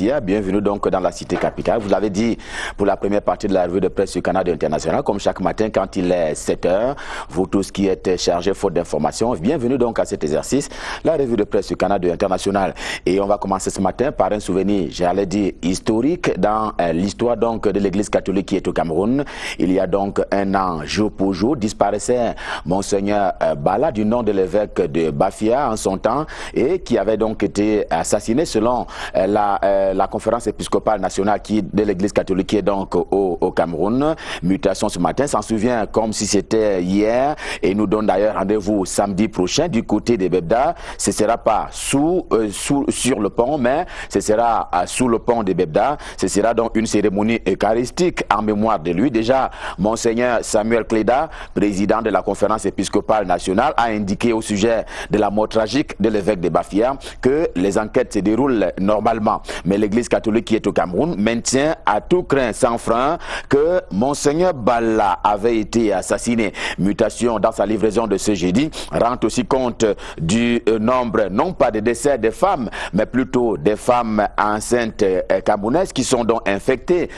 Bienvenue donc dans la cité capitale. Vous l'avez dit pour la première partie de la revue de presse du Canada International, comme chaque matin quand il est 7h, vous tous qui êtes chargés faute d'informations, bienvenue donc à cet exercice, la revue de presse du Canada International. Et on va commencer ce matin par un souvenir, j'allais dire historique, dans l'histoire donc de l'église catholique qui est au Cameroun. Il y a donc un an, jour pour jour, disparaissait Monseigneur Bala, du nom de l'évêque de Bafia en son temps, et qui avait donc été assassiné selon la conférence épiscopale nationale de l'église catholique qui est donc au Cameroun. Mutation ce matin, s'en souvient comme si c'était hier, et nous donne d'ailleurs rendez-vous samedi prochain du côté des Bebda. Ce ne sera pas sur le pont, mais ce sera sous le pont des Bebda. Ce sera donc une cérémonie eucharistique en mémoire de lui. Déjà, Monseigneur Samuel Cléda, président de la conférence épiscopale nationale, a indiqué au sujet de la mort tragique de l'évêque de Bafia que les enquêtes se déroulent normalement. Mais l'église catholique qui est au Cameroun maintient à tout craint sans frein que Monseigneur Bala avait été assassiné. Mutation dans sa livraison de ce jeudi rend aussi compte du nombre, non pas de décès des femmes, mais plutôt des femmes enceintes camerounaises qui sont donc infectées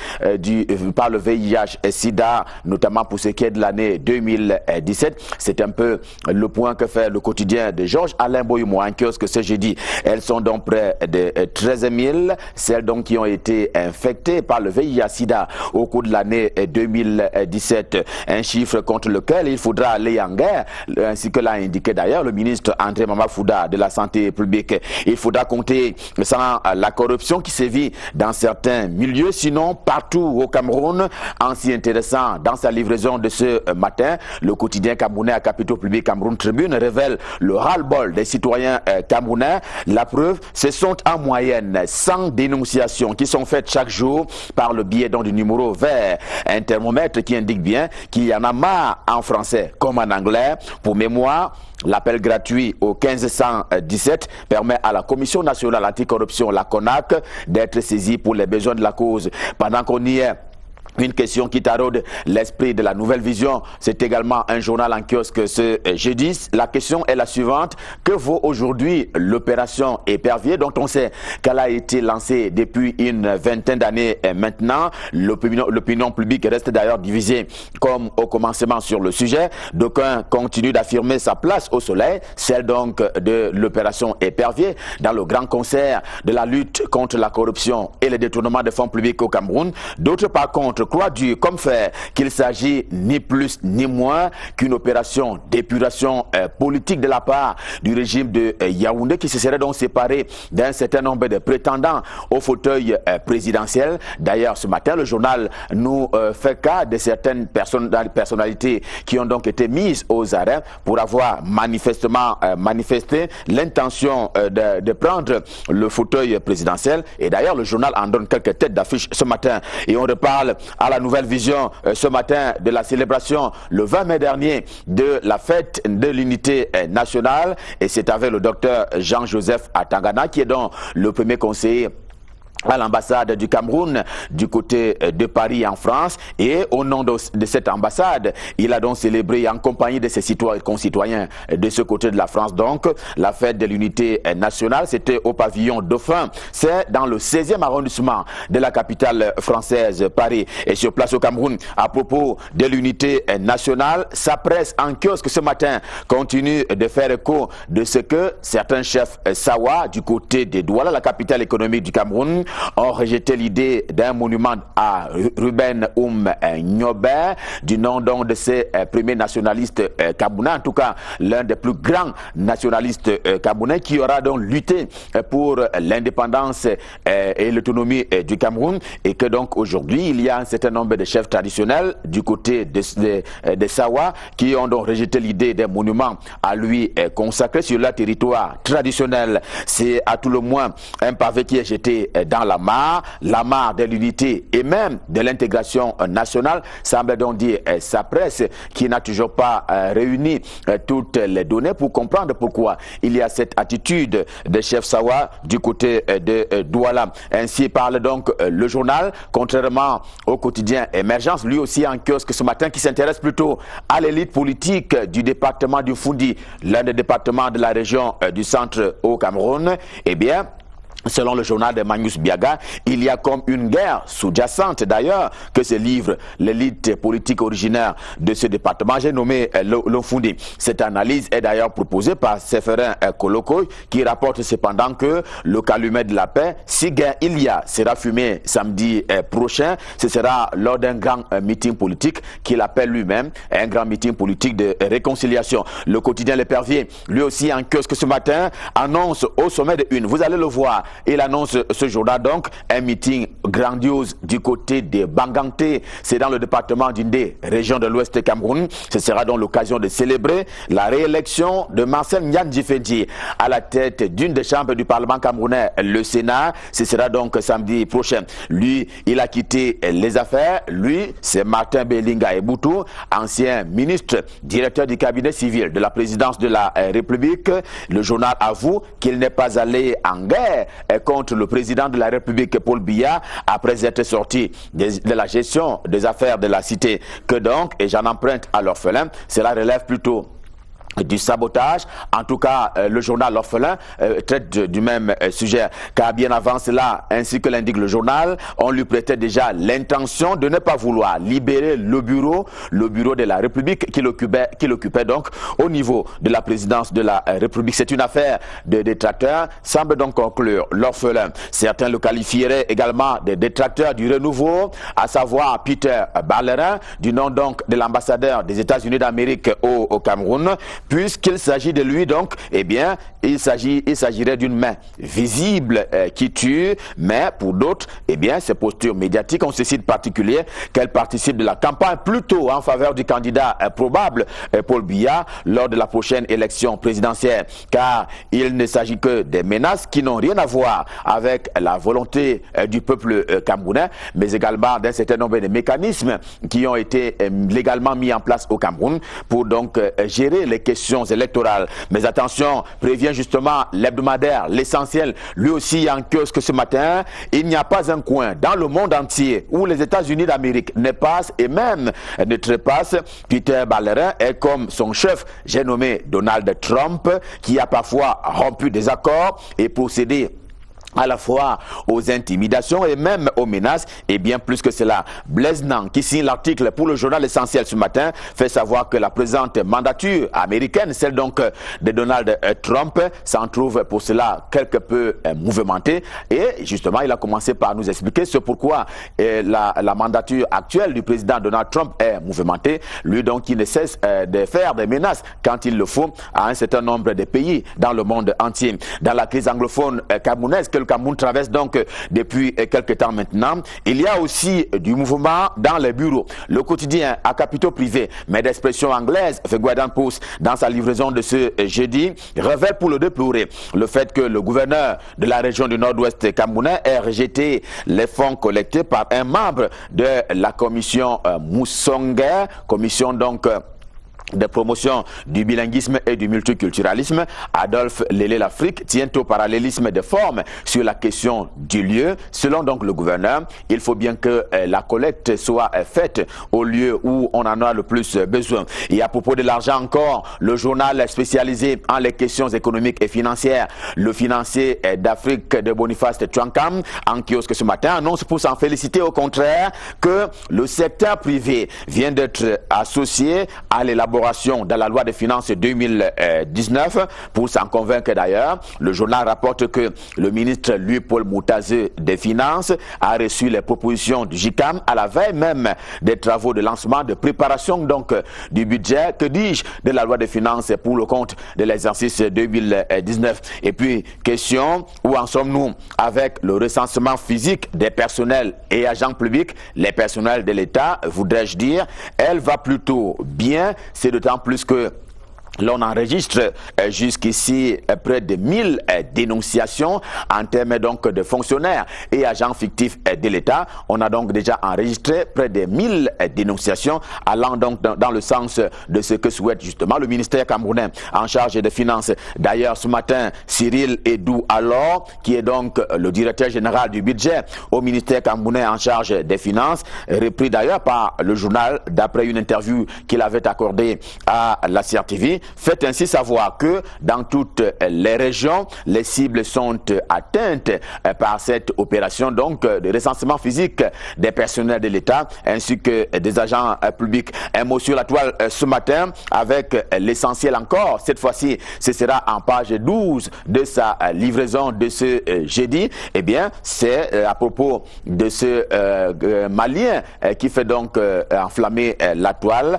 par le VIH-Sida, notamment pour ce qui est de l'année 2017. C'est un peu le point que fait le quotidien de Georges Alain Boyoumo en kiosque ce jeudi. Elles sont donc près de 13 000, celles donc qui ont été infectées par le VIH-Sida au cours de l'année 2017. Un chiffre contre lequel il faudra aller en guerre, ainsi que l'a indiqué d'ailleurs le ministre André Mamafouda de la Santé publique. Il faudra compter sans la corruption qui sévit dans certains milieux, sinon partout au Cameroun. Ainsi intéressant, dans sa livraison de ce matin, le quotidien camerounais à capitaux publics Cameroun Tribune révèle le ras-le-bol des citoyens camerounais. La preuve, ce sont en moyenne 100 dénonciations qui sont faites chaque jour par le biais du numéro vert, un thermomètre qui indique bien qu'il y en a marre en français comme en anglais. Pour mémoire, l'appel gratuit au 1517 permet à la Commission nationale anticorruption, la CONAC, d'être saisie pour les besoins de la cause. Pendant qu'on y est, une question qui taraude l'esprit de la Nouvelle Vision, c'est également un journal en kiosque ce jeudi. La question est la suivante: que vaut aujourd'hui l'opération Épervier, dont on sait qu'elle a été lancée depuis une vingtaine d'années maintenant? L'opinion publique reste d'ailleurs divisée comme au commencement sur le sujet. D'aucuns continuent d'affirmer sa place au soleil, celle donc de l'opération Épervier, dans le grand concert de la lutte contre la corruption et le détournement de fonds publics au Cameroun. D'autres par contre croient dur comme fer qu'il s'agit ni plus ni moins qu'une opération d'épuration politique de la part du régime de Yaoundé, qui se serait donc séparé d'un certain nombre de prétendants au fauteuil présidentiel. D'ailleurs, ce matin, le journal nous fait cas de certaines personnalités qui ont donc été mises aux arrêts pour avoir manifestement manifesté l'intention de prendre le fauteuil présidentiel. Et d'ailleurs, le journal en donne quelques têtes d'affiche ce matin. Et on reparle à la Nouvelle Vision ce matin de la célébration le 20 mai dernier de la fête de l'unité nationale, et c'est avec le docteur Jean-Joseph Atangana qui est donc le premier conseiller à l'ambassade du Cameroun du côté de Paris en France, et au nom de cette ambassade, il a donc célébré en compagnie de ses concitoyens de ce côté de la France donc la fête de l'unité nationale. C'était au pavillon Dauphin, c'est dans le 16e arrondissement de la capitale française Paris. Et sur place au Cameroun, à propos de l'unité nationale, sa presse en kiosque ce matin continue de faire écho de ce que certains chefs Sawa du côté de Douala, la capitale économique du Cameroun, ont rejeté l'idée d'un monument à Ruben Nyobé, du nom donc de ces premiers nationalistes camerounais, en tout cas l'un des plus grands nationalistes camerounais, qui aura donc lutté pour l'indépendance et l'autonomie du Cameroun, et que donc aujourd'hui il y a un certain nombre de chefs traditionnels du côté de Sawa qui ont donc rejeté l'idée d'un monument à lui consacré sur leur territoire traditionnel. C'est à tout le moins un pavé qui est jeté dans la mare de l'unité et même de l'intégration nationale, semble donc dire sa presse, qui n'a toujours pas réuni toutes les données pour comprendre pourquoi il y a cette attitude de chef Sawa du côté de Douala. Ainsi parle donc le journal, contrairement au quotidien Émergence, lui aussi en kiosque ce matin, qui s'intéresse plutôt à l'élite politique du département du Foundi, l'un des départements de la région du centre au Cameroun. Eh bien, Selon le journal de Magnus Biaga, il y a comme une guerre sous-jacente d'ailleurs que se livre l'élite politique originaire de ce département. J'ai nommé Lofundi. Cette analyse est d'ailleurs proposée par Séphrin Koloko qui rapporte cependant que le calumet de la paix, si guerre il y a, sera fumé samedi prochain. Ce sera lors d'un grand meeting politique qu'il appelle lui-même un grand meeting politique de réconciliation. Le quotidien L'Épervier, lui aussi en kiosque ce matin, annonce au sommet de une. Vous allez le voir. Il annonce ce jour-là donc un meeting grandiose du côté de Banganté. C'est dans le département d'Indé, région de l'Ouest Cameroun. Ce sera donc l'occasion de célébrer la réélection de Marcel Ndian-Djifendi à la tête d'une des chambres du Parlement camerounais, le Sénat. Ce sera donc samedi prochain. Lui, il a quitté les affaires. Lui, c'est Martin Belinga Eboutou, ancien ministre, directeur du cabinet civil de la présidence de la République. Le journal avoue qu'il n'est pas allé en guerre contre le président de la République, Paul Biya, après être sorti de la gestion des affaires de la cité. Que donc, et j'en emprunte à l'orphelin, cela relève plutôt du sabotage. En tout cas, le journal L'Orphelin traite du même sujet, car bien avant cela, ainsi que l'indique le journal, on lui prêtait déjà l'intention de ne pas vouloir libérer le bureau de la République qu'il occupait donc au niveau de la présidence de la République. C'est une affaire de détracteurs, semble donc conclure L'Orphelin. Certains le qualifieraient également de détracteurs du renouveau, à savoir Peter Ballerin, du nom donc de l'ambassadeur des États-Unis d'Amérique au Cameroun. Puisqu'il s'agit de lui donc, eh bien, il s'agirait d'une main visible qui tue, mais pour d'autres, eh bien, ces postures médiatiques ont ceci de particulier qu'elles participent de la campagne plutôt en faveur du candidat probable Paul Biya lors de la prochaine élection présidentielle, car il ne s'agit que des menaces qui n'ont rien à voir avec la volonté du peuple camerounais, mais également d'un certain nombre de mécanismes qui ont été légalement mis en place au Cameroun pour donc gérer les questions électorales. Mais attention, prévient justement l'hebdomadaire, l'essentiel, lui aussi en kiosque ce matin, il n'y a pas un coin dans le monde entier où les États-Unis d'Amérique ne passent et même ne trépassent. Peter Ballerin est comme son chef, j'ai nommé Donald Trump, qui a parfois rompu des accords et procédé à la fois aux intimidations et même aux menaces, et bien plus que cela. Blaise Nang, qui signe l'article pour le journal Essentiel ce matin, fait savoir que la présente mandature américaine, celle donc de Donald Trump, s'en trouve pour cela quelque peu mouvementée, et justement il a commencé par nous expliquer ce pourquoi la mandature actuelle du président Donald Trump est mouvementée, lui donc qui ne cesse de faire des menaces quand il le faut à un certain nombre de pays dans le monde entier. Dans la crise anglophone camerounaise que le Cameroun traverse donc depuis quelques temps maintenant, il y a aussi du mouvement dans les bureaux. Le quotidien à capitaux privés, mais d'expression anglaise, The Guardian Post, dans sa livraison de ce jeudi, révèle pour le déplorer le fait que le gouverneur de la région du nord-ouest camerounais ait rejeté les fonds collectés par un membre de la commission Moussonga, commission donc de promotion du bilinguisme et du multiculturalisme. Adolphe Lélé-L'Afrique tient au parallélisme des formes sur la question du lieu. Selon donc le gouverneur, il faut bien que la collecte soit faite au lieu où on en a le plus besoin. Et à propos de l'argent encore, le journal spécialisé en les questions économiques et financières, le financier d'Afrique de Boniface Tchankam, en kiosque ce matin, annonce pour s'en féliciter au contraire que le secteur privé vient d'être associé à l'élaboration dans la loi des finances 2019. Pour s'en convaincre d'ailleurs, le journal rapporte que le ministre Louis-Paul Moutazé des Finances a reçu les propositions du JICAM à la veille même des travaux de lancement de préparation donc du budget, que dis-je, de la loi des finances pour le compte de l'exercice 2019. Et puis, question, où en sommes-nous avec le recensement physique des personnels et agents publics, les personnels de l'État, voudrais-je dire, elle va plutôt bien. C'est d'autant plus que l'on enregistre jusqu'ici près de 1000 dénonciations en termes donc de fonctionnaires et agents fictifs de l'État. On a donc déjà enregistré près de 1000 dénonciations allant donc dans le sens de ce que souhaite justement le ministère camerounais en charge des finances. D'ailleurs, ce matin, Cyril Edou Alors, qui est donc le directeur général du budget au ministère camerounais en charge des finances, repris d'ailleurs par le journal d'après une interview qu'il avait accordée à la CRTV, fait ainsi savoir que dans toutes les régions, les cibles sont atteintes par cette opération donc de recensement physique des personnels de l'État ainsi que des agents publics. Un mot sur la toile ce matin avec l'essentiel encore. Cette fois-ci, ce sera en page 12 de sa livraison de ce jeudi. Eh bien, c'est à propos de ce Malien qui fait donc enflammer la toile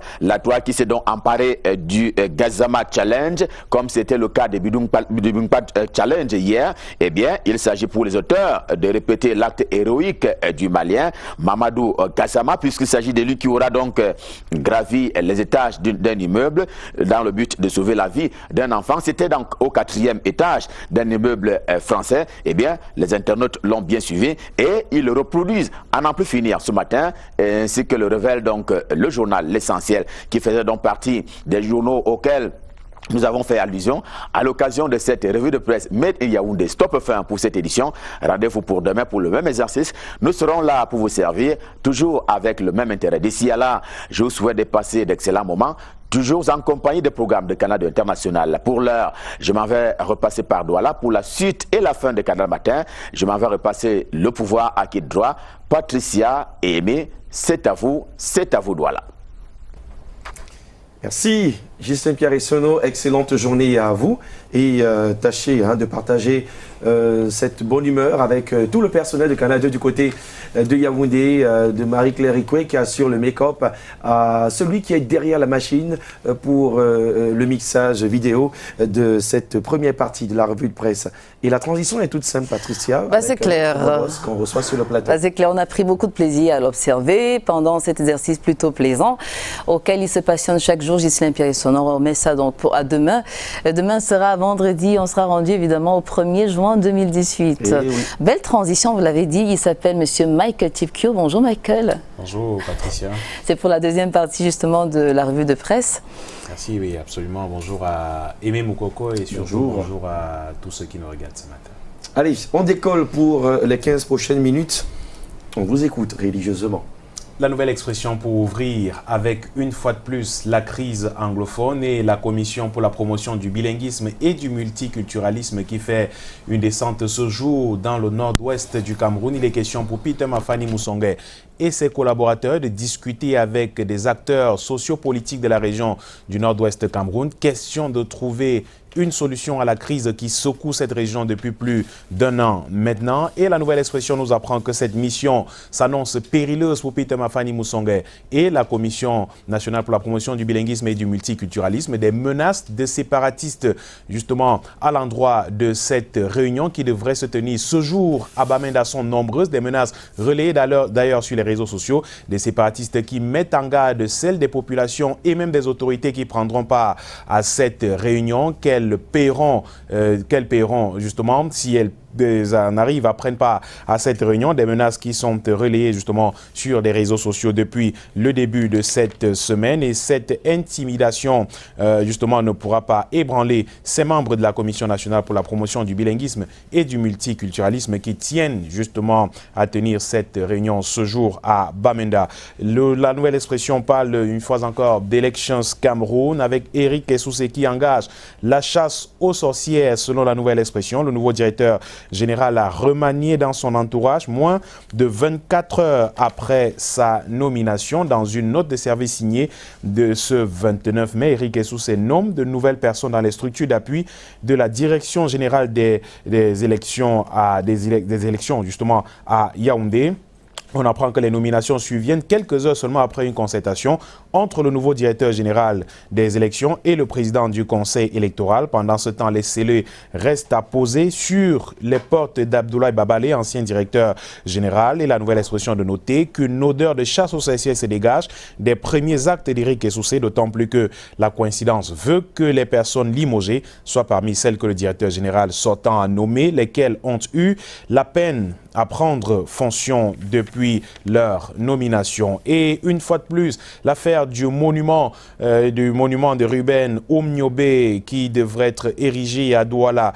qui s'est donc emparée du Gazama Challenge, comme c'était le cas de Bidungpat Challenge hier. Eh bien, il s'agit pour les auteurs de répéter l'acte héroïque du Malien Mamadou Gassama, puisqu'il s'agit de lui qui aura donc gravi les étages d'un immeuble dans le but de sauver la vie d'un enfant. C'était donc au 4e étage d'un immeuble français. Eh bien, les internautes l'ont bien suivi et ils le reproduisent à n'en plus finir ce matin, ainsi que le révèle donc le journal L'Essentiel, qui faisait donc partie des journaux auxquels nous avons fait allusion à l'occasion de cette revue de presse Made in Yaoundé. Stop fin pour cette édition. Rendez-vous pour demain pour le même exercice. Nous serons là pour vous servir, toujours avec le même intérêt. D'ici à là, je vous souhaite de passer d'excellents moments, toujours en compagnie des programmes de Canal International. Pour l'heure, je m'en vais repasser par Douala. Pour la suite et la fin de Canal Matin, je m'en vais repasser le pouvoir à qui de droit. Patricia et Aimé, c'est à vous Douala. Merci, Justin Pierre-Essonneau. Excellente journée à vous et tâchez de partager cette bonne humeur avec tout le personnel de Canal 2 du côté de Yaoundé, de Marie-Claire Ikwe qui assure le make-up, à celui qui est derrière la machine pour le mixage vidéo de cette première partie de la revue de presse. Et la transition est toute simple, Patricia. C'est clair. Qu'on reçoit sur le plateau. C'est clair, on a pris beaucoup de plaisir à l'observer pendant cet exercice plutôt plaisant auquel il se passionne chaque jour. Ghislain Pierre-Essonneau, on remet ça donc à demain. Demain sera vendredi, on sera rendu évidemment au 1er juin 2018. Oui. Belle transition, vous l'avez dit, il s'appelle Monsieur Michael Tipkio. Bonjour Michael. Bonjour Patricia. C'est pour la deuxième partie justement de la revue de presse. Merci, oui, absolument. Bonjour à Aimé Moukoko et surtout bonjour à tous ceux qui nous regardent ce matin. Allez, on décolle pour les 15 prochaines minutes. On vous écoute religieusement. La nouvelle expression pour ouvrir avec une fois de plus la crise anglophone et la commission pour la promotion du bilinguisme et du multiculturalisme qui fait une descente ce jour dans le nord-ouest du Cameroun. Il est question pour Peter Mafani Moussongue et ses collaborateurs de discuter avec des acteurs sociopolitiques de la région du nord-ouest Cameroun. Question de trouver une solution à la crise qui secoue cette région depuis plus d'1 an maintenant. Et la nouvelle expression nous apprend que cette mission s'annonce périleuse pour Peter Mafani Moussongue et la Commission nationale pour la promotion du bilinguisme et du multiculturalisme. Des menaces de séparatistes justement à l'endroit de cette réunion qui devrait se tenir ce jour à Bamenda sont nombreuses. Des menaces relayées d'ailleurs sur les réseaux sociaux. Des séparatistes qui mettent en garde celles des populations et même des autorités qui prendront part à cette réunion qu'elles paieront justement si elles en arrivent à prendre part à cette réunion, des menaces qui sont relayées justement sur les réseaux sociaux depuis le début de cette semaine. Et cette intimidation justement ne pourra pas ébranler ces membres de la Commission nationale pour la promotion du bilinguisme et du multiculturalisme qui tiennent justement à tenir cette réunion ce jour à Bamenda. La nouvelle expression parle une fois encore d'Elections Cameroun avec Eric Essoussé qui engage la chasse aux sorcières selon la nouvelle expression. Le nouveau directeur général a remanié dans son entourage moins de 24 heures après sa nomination. Dans une note de service signée de ce 29 mai, Eric Essoussé nomme de nouvelles personnes dans les structures d'appui de la direction générale des élections justement à Yaoundé. On apprend que les nominations surviennent quelques heures seulement après une concertation entre le nouveau directeur général des élections et le président du conseil électoral. Pendant ce temps, les scellés restent à poser sur les portes d'Abdoulaye Babalé, ancien directeur général. Et la nouvelle expression de noter qu'une odeur de chasse aux sorcières se dégage des premiers actes d'Éric Essoussé, d'autant plus que la coïncidence veut que les personnes limogées soient parmi celles que le directeur général sortant a nommées, lesquelles ont eu la peine à prendre fonction depuis leur nomination. Et une fois de plus, l'affaire du monument de Ruben Oumniobé qui devrait être érigé à Douala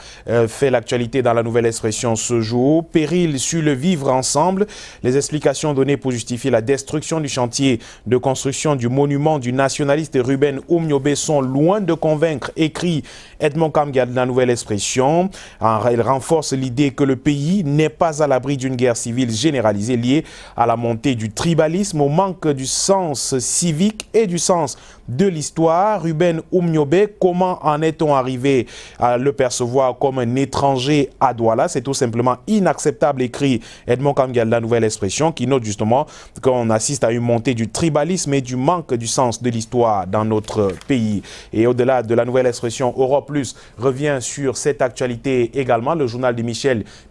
fait l'actualité dans la Nouvelle Expression ce jour. Péril sur le vivre ensemble. Les explications données pour justifier la destruction du chantier de construction du monument du nationaliste Ruben Oumniobé sont loin de convaincre, écrit Edmond Kamgad de la Nouvelle Expression. Il renforce l'idée que le pays n'est pas à l'abri d'une guerre civile généralisée liée à la montée du tribalisme, au manque du sens civique et du sens de l'histoire. Ruben Oumniobé, comment en est-on arrivé à le percevoir comme un étranger à Douala? C'est tout simplement inacceptable, écrit Edmond Kamgad de la Nouvelle Expression, qui note justement qu'on assiste à une montée du tribalisme et du manque du sens de l'histoire dans notre pays. Et au-delà de la Nouvelle Expression, Europe Plus revient sur cette actualité également. Le journal de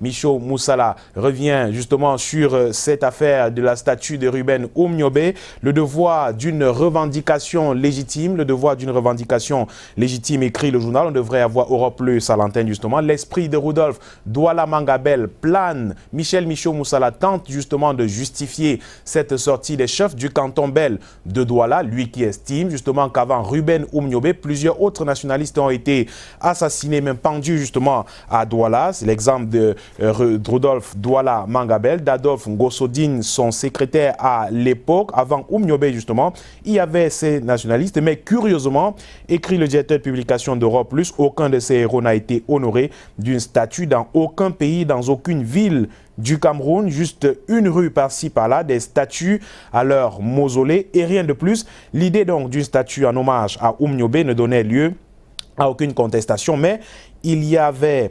Michaud Moussala revient justement sur cette affaire de la statue de Ruben Oumniobé. Le devoir d'une revendication légitime, écrit le journal. On devrait avoir Europe Plus à l'antenne justement. L'esprit de Rudolf Douala Mangabel plane. Michaud Moussala tente justement de justifier cette sortie des chefs du canton Bel de Douala, lui qui estime justement qu'avant Ruben Oumniobé, plusieurs autres nationalistes ont été assassinés, même pendus justement à Douala. C'est l'exemple de Rudolf Douala Mangabel, d'Adolphe Ngossodine, son secrétaire à l'époque. Avant Oumniobé justement, il y avait ces nationalistes, mais curieusement, écrit le directeur de publication d'Europe Plus, aucun de ces héros n'a été honoré d'une statue dans aucun pays, dans aucune ville du Cameroun, juste une rue par-ci par-là, des statues à leur mausolée et rien de plus. L'idée donc d'une statue en hommage à Oumniobé ne donnait lieu à aucune contestation, mais il avait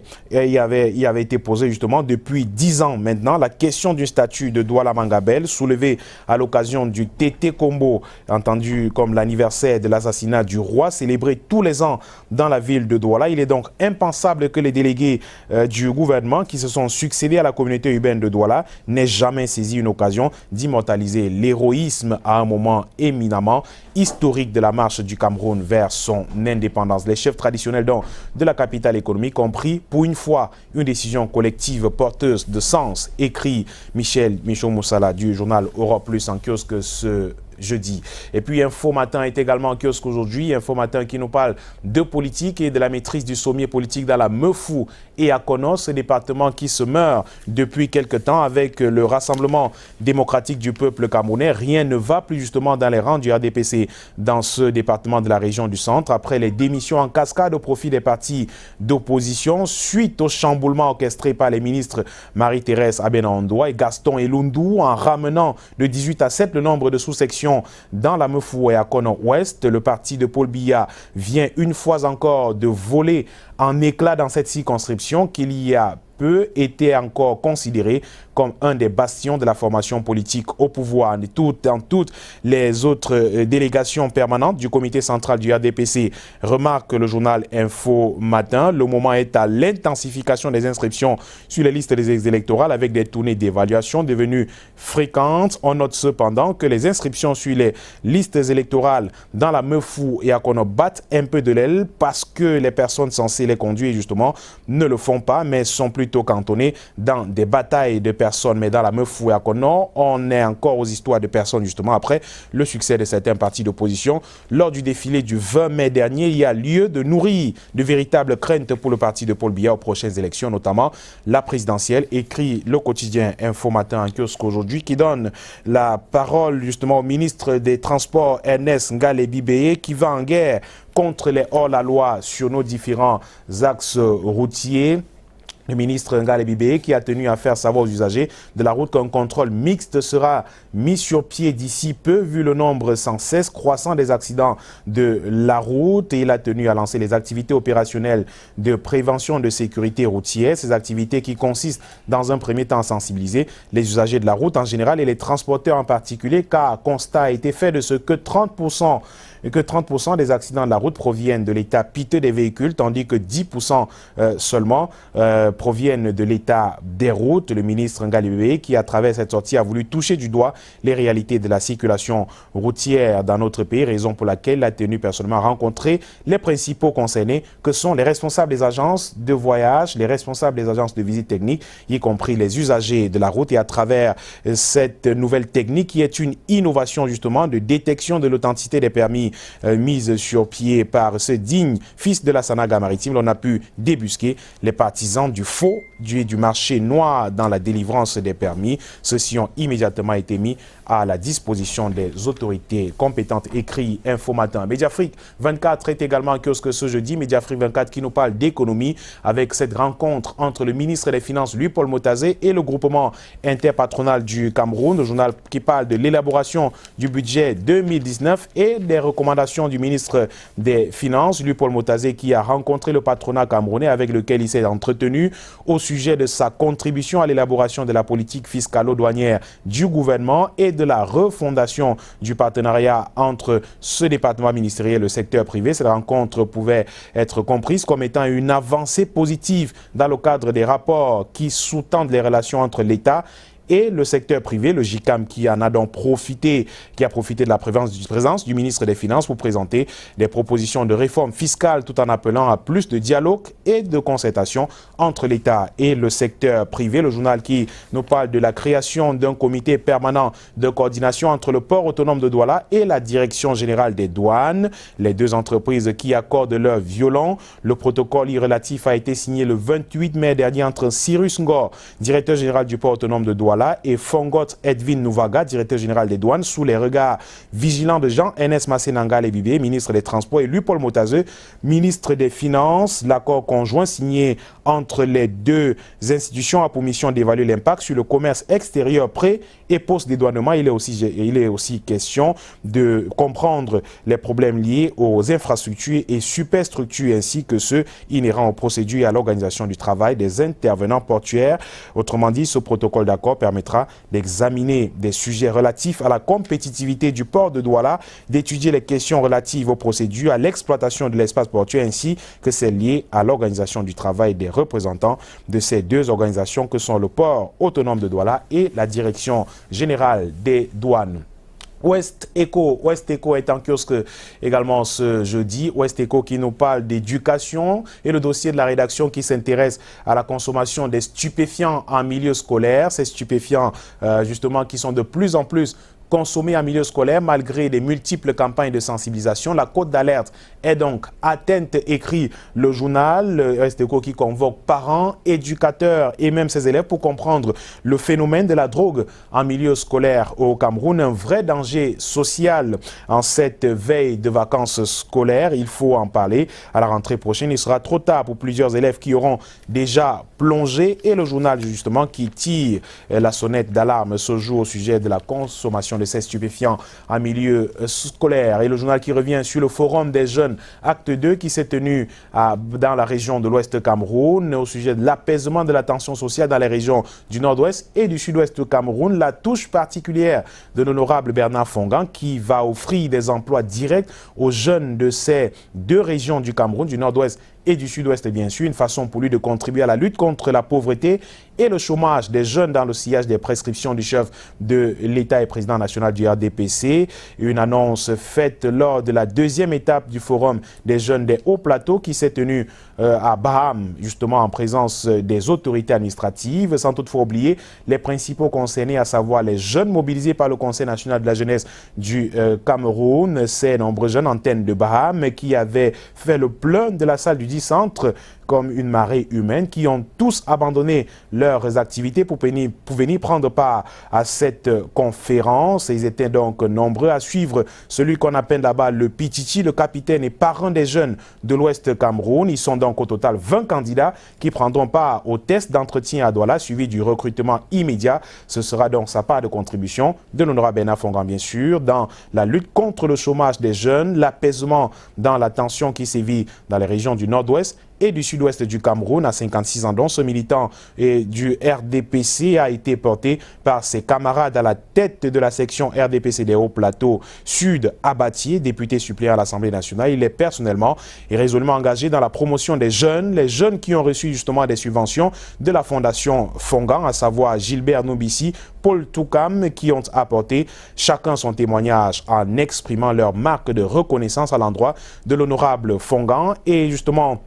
été posé justement depuis 10 ans maintenant la question d'une statue de Douala Mangabel soulevée à l'occasion du Tété Kombo, entendu comme l'anniversaire de l'assassinat du roi, célébré tous les ans dans la ville de Douala. Il est donc impensable que les délégués du gouvernement qui se sont succédés à la communauté urbaine de Douala n'aient jamais saisi une occasion d'immortaliser l'héroïsme à un moment éminemment historique de la marche du Cameroun vers son indépendance. Les chefs traditionnels donc de la capitale économique ont pris pour une fois une décision collective porteuse de sens, écrit Michaud Moussala du journal Europe Plus en kiosque ce jeudi. Et puis Info Matin est également en kiosque aujourd'hui. Info Matin qui nous parle de politique et de la maîtrise du sommier politique dans la Meufou et à Konos, ce département qui se meurt depuis quelque temps avec le Rassemblement démocratique du peuple camerounais. Rien ne va plus justement dans les rangs du RDPC dans ce département de la région du centre après les démissions en cascade au profit des partis d'opposition suite au chamboulement orchestré par les ministres Marie-Thérèse Abena-Ondoa et Gaston Elundou en ramenant de 18 à 7 le nombre de sous-sections dans la Meufou et à Kono-Ouest. Le parti de Paul Biya vient une fois encore de voler en éclats dans cette circonscription qu'il y a peu était encore considéré comme un des bastions de la formation politique au pouvoir. Dans toutes les autres délégations permanentes du comité central du RDPC, remarque le journal Info Matin, le moment est à l'intensification des inscriptions sur les listes des électorales avec des tournées d'évaluation devenues fréquentes. On note cependant que les inscriptions sur les listes électorales dans la Meufou et à Kono battent un peu de l'aile parce que les personnes censées les conduire justement ne le font pas mais sont plutôt cantonnés dans des batailles de personnes. Mais dans la Meufou et à Kono, on est encore aux histoires de personnes justement après le succès de certains partis d'opposition. Lors du défilé du 20 mai dernier, il y a lieu de nourrir de véritables craintes pour le parti de Paul Biya aux prochaines élections, notamment la présidentielle, écrit le quotidien Info Matin en kiosque aujourd'hui, qui donne la parole justement au ministre des Transports Ernest Ngale-Bibeye qui va en guerre contre les hors-la-loi sur nos différents axes routiers. Le ministre Ngale-Bibeye qui a tenu à faire savoir aux usagers de la route qu'un contrôle mixte sera mis sur pied d'ici peu vu le nombre sans cesse croissant des accidents de la route et il a tenu à lancer les activités opérationnelles de prévention de sécurité routière. Ces activités qui consistent dans un premier temps à sensibiliser les usagers de la route en général et les transporteurs en particulier car constat a été fait de ce que 30% des accidents de la route proviennent de l'état piteux des véhicules, tandis que 10% seulement proviennent de l'état des routes. Le ministre Ngalibé, qui à travers cette sortie a voulu toucher du doigt les réalités de la circulation routière dans notre pays, raison pour laquelle il a tenu personnellement à rencontrer les principaux concernés, que sont les responsables des agences de voyage, les responsables des agences de visite technique, y compris les usagers de la route. Et à travers cette nouvelle technique, qui est une innovation justement de détection de l'authenticité des permis mise sur pied par ce digne fils de la Sanaga maritime, on a pu débusquer les partisans du faux du marché noir dans la délivrance des permis. Ceux-ci ont immédiatement été mis à la disposition des autorités compétentes. Écrit Info Matin. Mediafrique 24 est également en kiosque ce jeudi. Mediafrique 24 qui nous parle d'économie avec cette rencontre entre le ministre des Finances, Louis-Paul Motazé, et le groupement interpatronal du Cameroun. Le journal qui parle de l'élaboration du budget 2019 et des recommandations du ministre des Finances, Louis-Paul Motazé, qui a rencontré le patronat camerounais avec lequel il s'est entretenu au sujet de sa contribution à l'élaboration de la politique fiscalo-douanière du gouvernement et de la refondation du partenariat entre ce département ministériel et le secteur privé. Cette rencontre pouvait être comprise comme étant une avancée positive dans le cadre des rapports qui sous-tendent les relations entre l'État et le secteur privé, le JICAM, qui en a donc profité, qui a profité de la présence du ministre des Finances pour présenter des propositions de réforme fiscale tout en appelant à plus de dialogue et de concertation entre l'État et le secteur privé. Le journal qui nous parle de la création d'un comité permanent de coordination entre le port autonome de Douala et la Direction générale des douanes. Les deux entreprises qui accordent leur violon. Le protocole relatif a été signé le 28 mai dernier entre Cyrus Ngor, directeur général du port autonome de Douala, et Fongot Edwin Nouvaga, directeur général des douanes, sous les regards vigilants de Jean-Enes Massenanga Lebibé, ministre des Transports, et Louis-Paul Motazé, ministre des Finances. L'accord conjoint signé entre les deux institutions a pour mission d'évaluer l'impact sur le commerce extérieur pré- et post-dédouanement. Il est aussi question de comprendre les problèmes liés aux infrastructures et superstructures ainsi que ceux inhérents aux procédures et à l'organisation du travail des intervenants portuaires. Autrement dit, ce protocole d'accord permettra d'examiner des sujets relatifs à la compétitivité du port de Douala, d'étudier les questions relatives aux procédures, à l'exploitation de l'espace portuaire ainsi que celles liées à l'organisation du travail des représentants de ces deux organisations que sont le port autonome de Douala et la Direction générale des douanes. West Echo est en kiosque également ce jeudi. West Echo qui nous parle d'éducation et le dossier de la rédaction qui s'intéresse à la consommation des stupéfiants en milieu scolaire. Ces stupéfiants justement qui sont de plus en plus consommés en milieu scolaire malgré les multiples campagnes de sensibilisation. La cote d'alerte est donc atteinte, écrit le journal. West Echo qui convoque parents, éducateurs et même ses élèves pour comprendre le phénomène de la drogue en milieu scolaire au Cameroun. Un vrai danger social en cette veille de vacances scolaires. Il faut en parler. À la rentrée prochaine, il sera trop tard pour plusieurs élèves qui auront déjà plongé. Et le journal justement qui tire la sonnette d'alarme ce jour au sujet de la consommation de ces stupéfiants en milieu scolaire. Et le journal qui revient sur le forum des jeunes acte 2 qui s'est tenu dans la région de l'Ouest Cameroun au sujet de l'apaisement de la tension sociale dans les régions du Nord-Ouest et du Sud-Ouest du Cameroun. La touche particulière de l'honorable Bernard Fongan qui va offrir des emplois directs aux jeunes de ces deux régions du Cameroun, du Nord-Ouest et du Sud-Ouest, bien sûr, une façon pour lui de contribuer à la lutte contre la pauvreté et le chômage des jeunes dans le sillage des prescriptions du chef de l'État et président national du RDPC. Une annonce faite lors de la deuxième étape du forum des jeunes des hauts plateaux qui s'est tenu à Baham, justement en présence des autorités administratives, sans toutefois oublier les principaux concernés, à savoir les jeunes mobilisés par le Conseil national de la jeunesse du Cameroun, ces nombreux jeunes antennes de Baham qui avaient fait le plein de la salle du centre comme une marée humaine, qui ont tous abandonné leurs activités pour venir prendre part à cette conférence. Ils étaient donc nombreux à suivre celui qu'on appelle là-bas le Pichichi, le capitaine et parrain des jeunes de l'Ouest Cameroun. Ils sont donc au total 20 candidats qui prendront part au test d'entretien à Douala, suivi du recrutement immédiat. Ce sera donc sa part de contribution de l'honorable Bernard Fongan, bien sûr, dans la lutte contre le chômage des jeunes, l'apaisement dans la tension qui sévit dans les régions du Nord-Ouest et du sud-ouest du Cameroun à 56 ans, dont ce militant du RDPC a été porté par ses camarades à la tête de la section RDPC des Hauts-Plateaux Sud à Batié, député suppléant à l'Assemblée nationale. Il est personnellement et résolument engagé dans la promotion des jeunes, les jeunes qui ont reçu justement des subventions de la Fondation Fongan, à savoir Gilbert Noubissi, Paul Toukam, qui ont apporté chacun son témoignage en exprimant leur marque de reconnaissance à l'endroit de l'honorable Fongan. Et justement,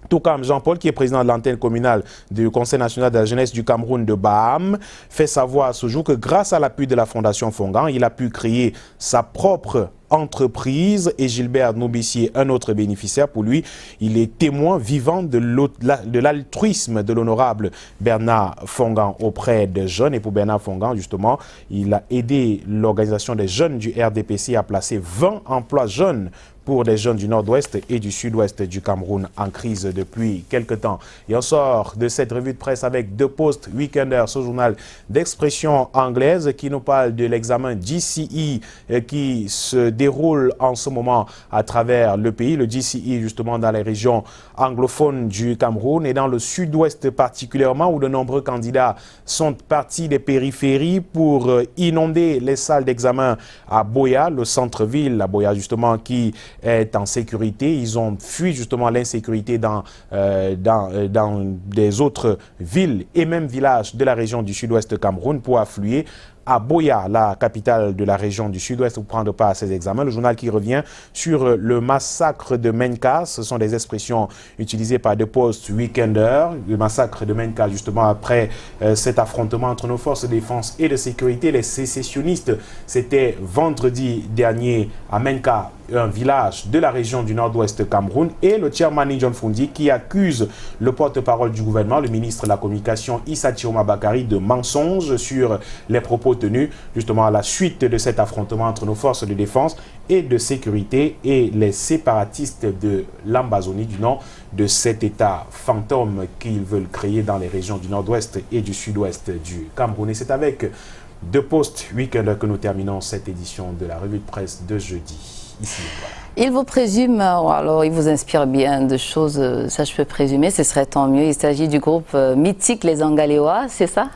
Toukam Jean-Paul, qui est président de l'antenne communale du Conseil national de la jeunesse du Cameroun de Baham, fait savoir à ce jour que grâce à l'appui de la Fondation Fongan, il a pu créer sa propre entreprise, et Gilbert Noubissi, un autre bénéficiaire. Pour lui, il est témoin vivant de l'altruisme de l'honorable Bernard Fongan auprès des jeunes. Et pour Bernard Fongan, justement, il a aidé l'organisation des jeunes du RDPC à placer 20 emplois jeunes pour les jeunes du nord-ouest et du sud-ouest du Cameroun en crise depuis quelque temps. Et on sort de cette revue de presse avec The Post Weekender, ce journal d'expression anglaise qui nous parle de l'examen GCE qui se déroule en ce moment à travers le pays. Le GCE justement dans les régions anglophones du Cameroun et dans le sud-ouest particulièrement, où de nombreux candidats sont partis des périphéries pour inonder les salles d'examen à Boya, le centre-ville, à Boya justement, qui est en sécurité. Ils ont fui justement l'insécurité dans des autres villes et même villages de la région du sud-ouest Cameroun pour affluer à Boya, la capitale de la région du sud-ouest, pour prendre part à ces examens. Le journal qui revient sur le massacre de Menka, ce sont des expressions utilisées par The Post Weekender, le massacre de Menka justement après cet affrontement entre nos forces de défense et de sécurité. Les sécessionnistes, c'était vendredi dernier à Menka, un village de la région du nord-ouest Cameroun, et le chairman John Fundi qui accuse le porte-parole du gouvernement, le ministre de la Communication Issa Chiroma Bakari, de mensonges sur les propos tenus justement à la suite de cet affrontement entre nos forces de défense et de sécurité et les séparatistes de l'Ambazonie, du nom de cet État fantôme qu'ils veulent créer dans les régions du nord-ouest et du sud-ouest du Cameroun. Et c'est avec The Post Weekend que nous terminons cette édition de la revue de presse de jeudi. Ici, voilà. Il vous présume, alors il vous inspire bien de choses, ça je peux présumer, ce serait tant mieux. Il s'agit du groupe mythique Les Angalewa, c'est ça ?